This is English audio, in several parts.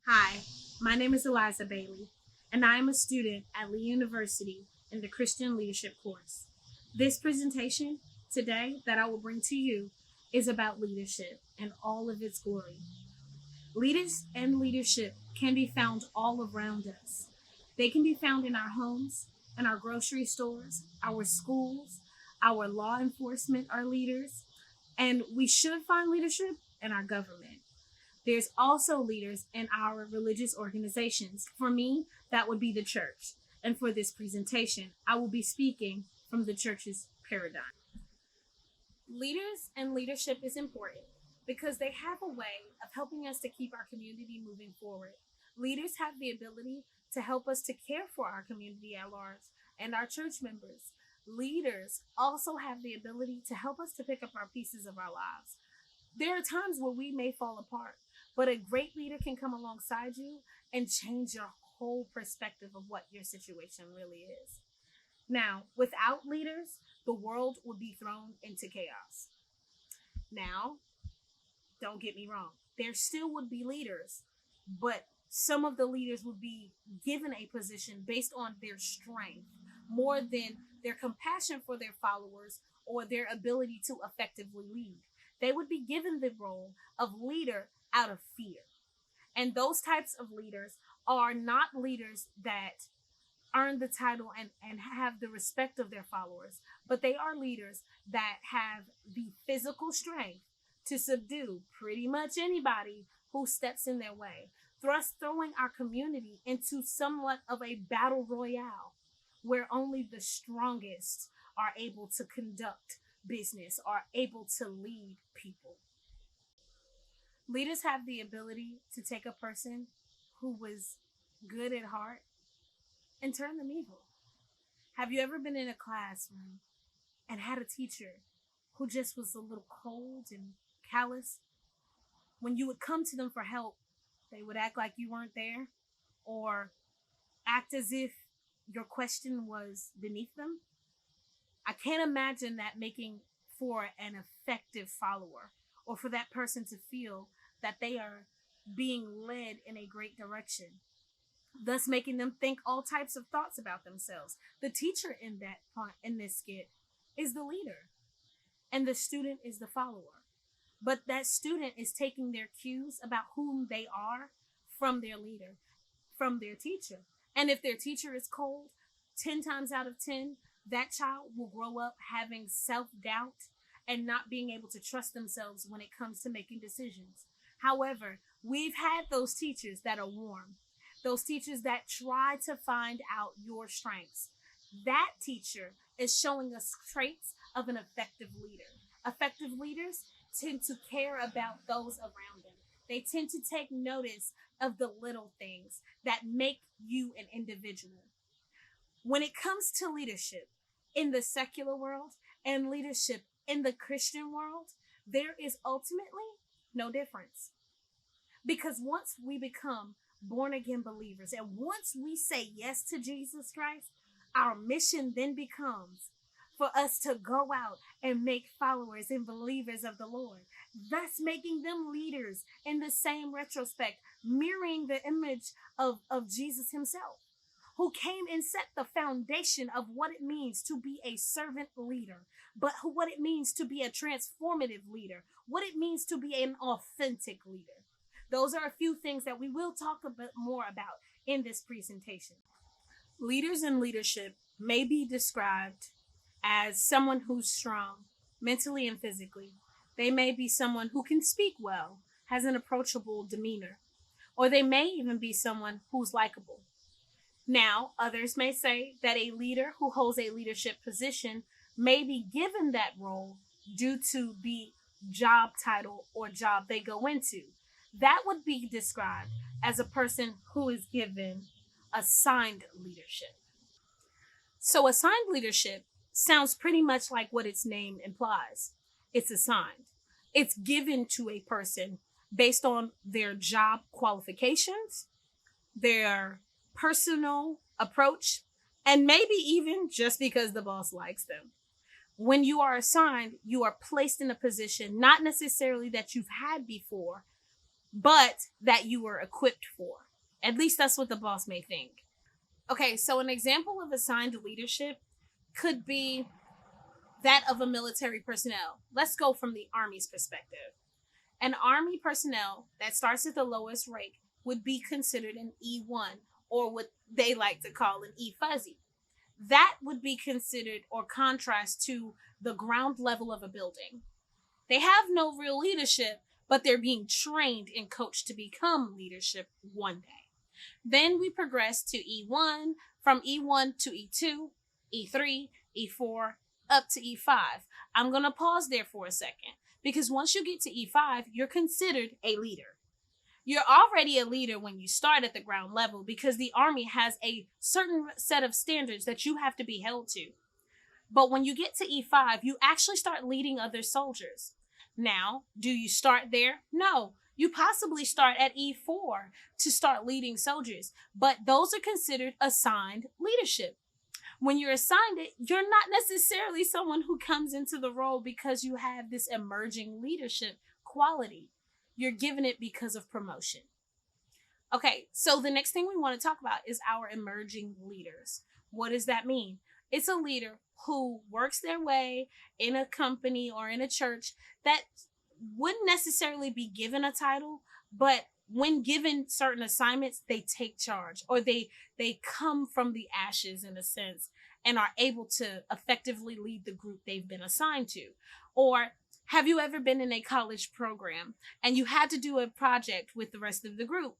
Hi, my name is Eliza Bailey, and I am a student at Lee University in the Christian Leadership course. This presentation today that I will bring to you is about leadership and all of its glory. Leaders and leadership can be found all around us. They can be found in our homes, in our grocery stores, our schools, our law enforcement are leaders, and we should find leadership in our government. There's also leaders in our religious organizations. For me, that would be the church. And for this presentation, I will be speaking from the church's paradigm. Leaders and leadership is important because they have a way of helping us to keep our community moving forward. Leaders have the ability to help us to care for our community at large and our church members. Leaders also have the ability to help us to pick up our pieces of our lives. There are times where we may fall apart, but a great leader can come alongside you and change your whole perspective of what your situation really is. Now, without leaders, the world would be thrown into chaos. Now, don't get me wrong, there still would be leaders, but some of the leaders would be given a position based on their strength more than their compassion for their followers or their ability to effectively lead. They would be given the role of leader out of fear. And those types of leaders are not leaders that earn the title and have the respect of their followers, but they are leaders that have the physical strength to subdue pretty much anybody who steps in their way, thus throwing our community into somewhat of a battle royale where only the strongest are able to conduct business, are able to lead people. Leaders have the ability to take a person who was good at heart and turn them evil. Have you ever been in a classroom and had a teacher who just was a little cold and callous? When you would come to them for help, they would act like you weren't there or act as if your question was beneath them. I can't imagine that making for an effective follower or for that person to feel that they are being led in a great direction, thus making them think all types of thoughts about themselves. The teacher in this skit is the leader and the student is the follower. But that student is taking their cues about whom they are from their leader, from their teacher. And if their teacher is cold, 10 times out of 10, that child will grow up having self-doubt and not being able to trust themselves when it comes to making decisions. However, we've had those teachers that are warm, those teachers that try to find out your strengths. That teacher is showing us traits of an effective leader. Effective leaders tend to care about those around them. They tend to take notice of the little things that make you an individual. When it comes to leadership in the secular world and leadership in the Christian world, there is ultimately no difference. Because once we become born again believers and once we say yes to Jesus Christ, our mission then becomes for us to go out and make followers and believers of the Lord, thus making them leaders in the same retrospect, mirroring the image of Jesus himself, who came and set the foundation of what it means to be a servant leader, but what it means to be a transformative leader, what it means to be an authentic leader. Those are a few things that we will talk a bit more about in this presentation. Leaders in leadership may be described as someone who's strong, mentally and physically. They may be someone who can speak well, has an approachable demeanor, or they may even be someone who's likable. Now, others may say that a leader who holds a leadership position may be given that role due to the job title or job they go into. That would be described as a person who is given assigned leadership. So, assigned leadership sounds pretty much like what its name implies. It's assigned. It's given to a person based on their job qualifications, their personal approach, and maybe even just because the boss likes them. When you are assigned, you are placed in a position not necessarily that you've had before, but that you were equipped for. At least that's what the boss may think. Okay, so an example of assigned leadership could be that of a military personnel. Let's go from the Army's perspective. An Army personnel that starts at the lowest rank would be considered an E1, or what they like to call an E fuzzy. That would be considered or contrast to the ground level of a building. They have no real leadership, but they're being trained and coached to become leadership one day. Then we progress to E1, from E1 to E2, E3, E4, up to E5. I'm going to pause there for a second, because once you get to E5, you're considered a leader. You're already a leader when you start at the ground level, because the Army has a certain set of standards that you have to be held to. But when you get to E5, you actually start leading other soldiers. Now, do you start there? No. You possibly start at E4 to start leading soldiers, but those are considered assigned leadership. When you're assigned it, you're not necessarily someone who comes into the role because you have this emerging leadership quality. You're given it because of promotion. Okay, so the next thing we want to talk about is our emerging leaders. What does that mean? It's a leader who works their way in a company or in a church that wouldn't necessarily be given a title, but when given certain assignments, they take charge, or they come from the ashes in a sense and are able to effectively lead the group they've been assigned to. Or have you ever been in a college program and you had to do a project with the rest of the group,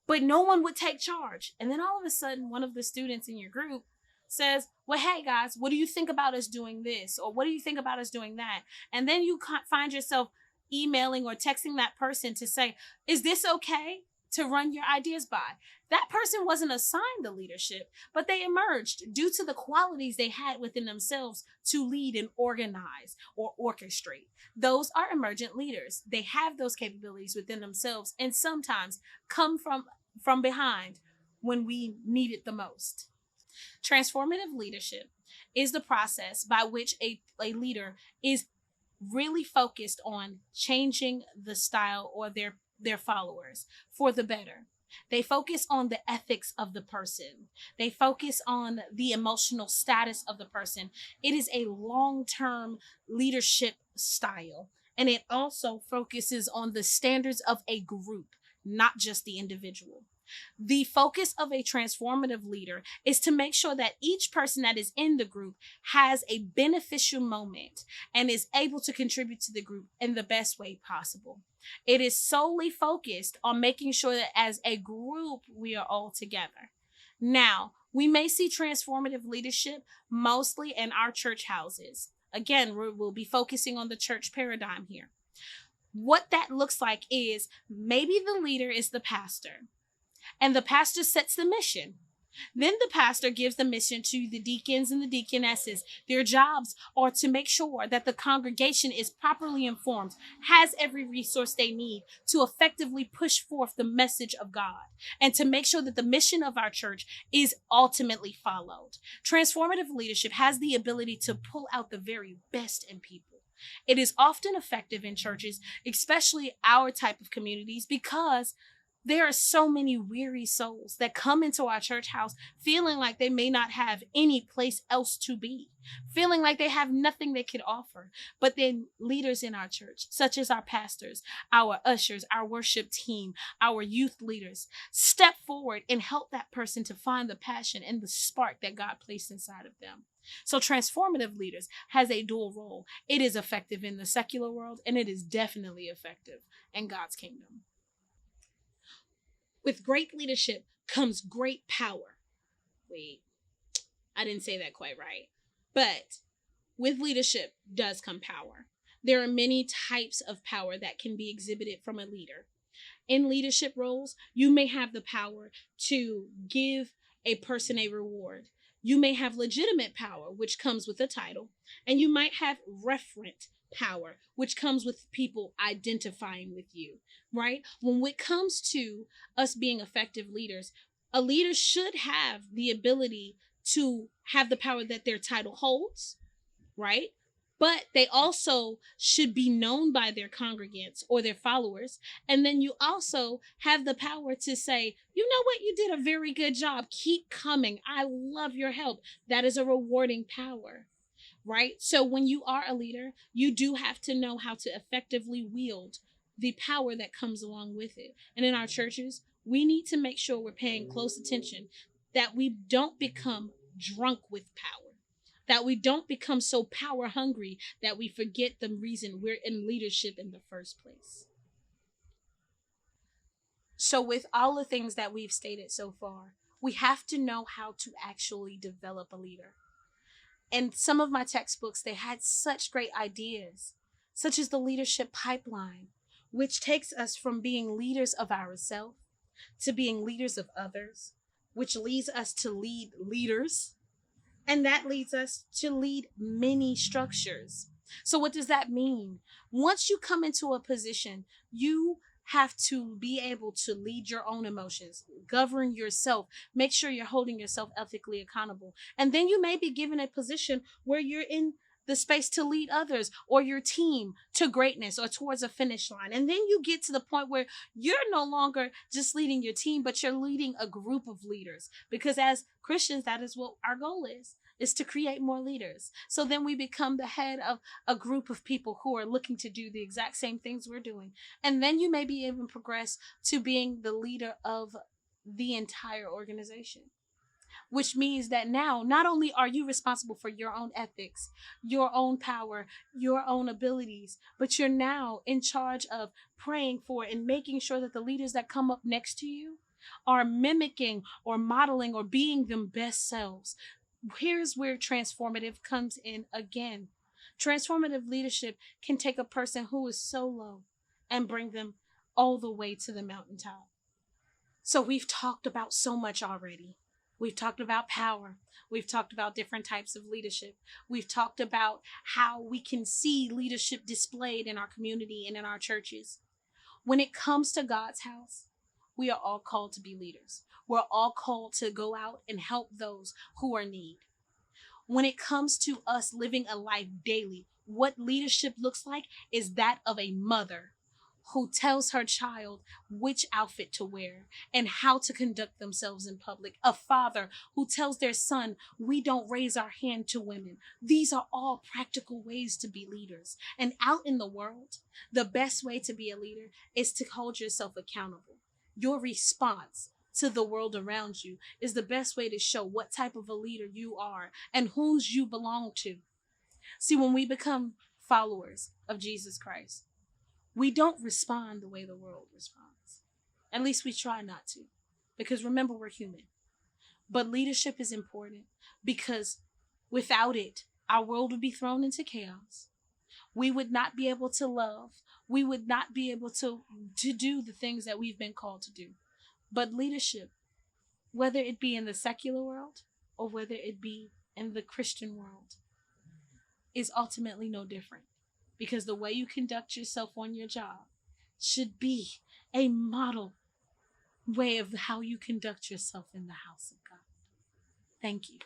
but no one would take charge? And then all of a sudden, one of the students in your group says, well, hey guys, what do you think about us doing this? Or what do you think about us doing that? And then you find yourself emailing or texting that person to say, is this okay to run your ideas by? That person wasn't assigned the leadership, but they emerged due to the qualities they had within themselves to lead and organize or orchestrate. Those are emergent leaders. They have those capabilities within themselves and sometimes come from behind when we need it the most. Transformative leadership is the process by which a leader is really focused on changing the style or their followers for the better. They focus on the ethics of the person. They focus on the emotional status of the person. It is a long-term leadership style, and it also focuses on the standards of a group, not just the individual. The focus of a transformative leader is to make sure that each person that is in the group has a beneficial moment and is able to contribute to the group in the best way possible. It is solely focused on making sure that as a group, we are all together. Now, we may see transformative leadership mostly in our church houses. Again, we'll be focusing on the church paradigm here. What that looks like is maybe the leader is the pastor, and the pastor sets the mission. Then the pastor gives the mission to the deacons and the deaconesses. Their jobs are to make sure that the congregation is properly informed, has every resource they need to effectively push forth the message of God, and to make sure that the mission of our church is ultimately followed. Transformative leadership has the ability to pull out the very best in people. It is often effective in churches, especially our type of communities, because there are so many weary souls that come into our church house feeling like they may not have any place else to be, feeling like they have nothing they could offer. But then leaders in our church, such as our pastors, our ushers, our worship team, our youth leaders, step forward and help that person to find the passion and the spark that God placed inside of them. So transformative leaders has a dual role. It is effective in the secular world, and it is definitely effective in God's kingdom. With great leadership comes great power. Wait, I didn't say that quite right. But with leadership does come power. There are many types of power that can be exhibited from a leader. In leadership roles, you may have the power to give a person a reward. You may have legitimate power, which comes with a title, and you might have referent power, which comes with people identifying with you, right? When it comes to us being effective leaders, a leader should have the ability to have the power that their title holds, right? but they also should be known by their congregants or their followers. And then you also have the power to say, you know what, you did a very good job. Keep coming. I love your help. That is a rewarding power, right? So when you are a leader, you do have to know how to effectively wield the power that comes along with it. And in our churches, we need to make sure we're paying close attention that we don't become drunk with power, that we don't become so power hungry that we forget the reason we're in leadership in the first place. So, with all the things that we've stated so far, we have to know how to actually develop a leader. And some of my textbooks, they had such great ideas, such as the leadership pipeline, which takes us from being leaders of ourselves to being leaders of others, which leads us to lead leaders, and that leads us to lead many structures. So, what does that mean? Once you come into a position, you have to be able to lead your own emotions, govern yourself, make sure you're holding yourself ethically accountable. And then you may be given a position where you're in the space to lead others or your team to greatness or towards a finish line. And then you get to the point where you're no longer just leading your team, but you're leading a group of leaders. Because as Christians, that is what our goal is to create more leaders. So then we become the head of a group of people who are looking to do the exact same things we're doing. And then you may be even progress to being the leader of the entire organization, which means that now not only are you responsible for your own ethics, your own power, your own abilities, but you're now in charge of praying for and making sure that the leaders that come up next to you are mimicking or modeling or being them best selves. Here's where transformative comes in again. Transformative leadership can take a person who is so low and bring them all the way to the mountaintop. So we've talked about so much already. We've talked about power. We've talked about different types of leadership. We've talked about how we can see leadership displayed in our community and in our churches. When it comes to God's house, we are all called to be leaders. We're all called to go out and help those who are in need. When it comes to us living a life daily, what leadership looks like is that of a mother who tells her child which outfit to wear and how to conduct themselves in public. A father who tells their son, we don't raise our hand to women. These are all practical ways to be leaders. And out in the world, the best way to be a leader is to hold yourself accountable. Your response to the world around you is the best way to show what type of a leader you are and whose you belong to. See, when we become followers of Jesus Christ, we don't respond the way the world responds. At least we try not to. Because remember, we're human. But leadership is important because without it, our world would be thrown into chaos. We would not be able to love. We would not be able to do the things that we've been called to do. But leadership, whether it be in the secular world or whether it be in the Christian world, is ultimately no different. Because the way you conduct yourself on your job should be a model way of how you conduct yourself in the house of God. Thank you.